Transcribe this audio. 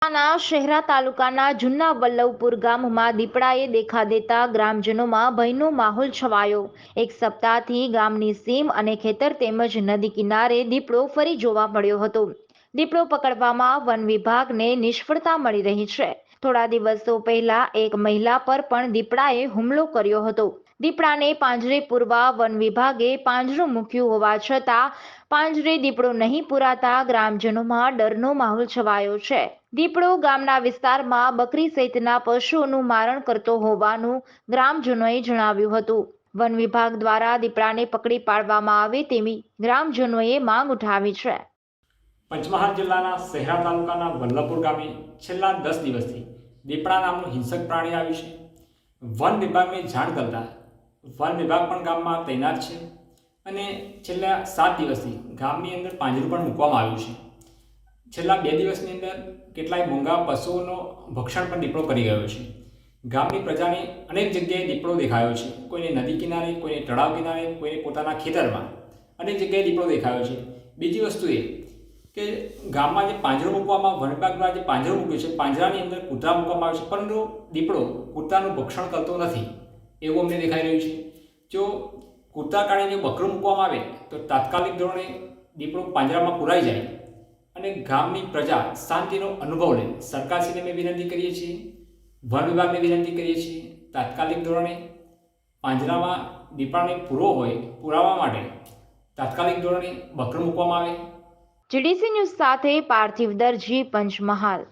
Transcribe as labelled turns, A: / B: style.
A: ના શહેરા તાલુકાના જૂના વલ્લભપુર ગામમાં દીપડાએ દેખા દેતા ગ્રામજનોમાં ભયનો માહોલ છવાયો। એક સપ્તાહથી ગામની સીમ અને ખેતર તેમજ નદી કિનારે દીપડો ફરી જોવા મળ્યો હતો। દીપડો પકડવામાં વન વિભાગને નિષ્ફળતા મળી રહી છે। થોડા દિવસો પહેલા એક મહિલા પર પણ દીપડાએ હુમલો કર્યો હતો। દીપડાને પાંજરે પૂરવા વન વિભાગે પાંજરું મૂક્યું હોવા છતાં પાંજરે દીપડો નહીં પુરાતા ગ્રામજનોમાં ડરનો માહોલ છવાયો છે। દીપડો ગામના વિસ્તારમાં બકરી સહિતના પશુઓનું મારણ કરતો હોવાનું ગ્રામજનોએ જણાવ્યું હતું। વન વિભાગ દ્વારા દીપડાને પકડી પાડવામાં આવે તેવી ગ્રામજનોએ માંગ ઉઠાવી છે।
B: પંચમહાલ જિલ્લાના શહેરા તાલુકાના વલ્લભપુર ગામે છેલ્લા 10 દિવસથી દીપડા નામનું હિંસક પ્રાણી આવ્યું છે। વન વિભાગને જાણ કરતા વન વિભાગ પણ ગામમાં તૈનાત છે અને છેલ્લા 7 દિવસથી ગામની અંદર પાંજરું પણ મૂકવામાં આવ્યું છે। છેલ્લા 2 દિવસની અંદર કેટલાય મોંઘા પશુઓનો ભક્ષણ પણ દીપડો કરી ગયો છે। ગામની પ્રજાને અનેક જગ્યાએ દીપડો દેખાયો છે। કોઈને નદી કિનારે, કોઈને તળાવ કિનારે, કોઈને પોતાના ખેતરમાં અનેક જગ્યાએ દીપડો દેખાયો છે। બીજી વસ્તુ એ કે ગામમાં જે પાંજરો મૂકવામાં વન વિભાગ દ્વારા જે પાંજરો મૂક્યો છે, પાંજરાની અંદર કૂતરા મૂકવામાં આવે છે, પરંતુ દીપડો કૂતરાનું ભક્ષણ કરતો નથી એવું અમને દેખાઈ રહ્યું છે। જો કૂતરા કારણે જો બકરું મૂકવામાં આવે તો તાત્કાલિક ધોરણે દીપડો પાંજરામાં પુરાઈ જાય અને ગામની પ્રજા શાંતિનો અનુભવ લે। સરકારશ્રીને અમે વિનંતી કરીએ છીએ, વન વિભાગને વિનંતી કરીએ છીએ, તાત્કાલિક ધોરણે પાંજરામાં દીપડાને પુરાવા માટે તાત્કાલિક ધોરણે બકરું મૂકવામાં આવે।
A: જીડીસી ન્યૂઝ સાથે પાર્થિવ દરજી, પંચમહાલ।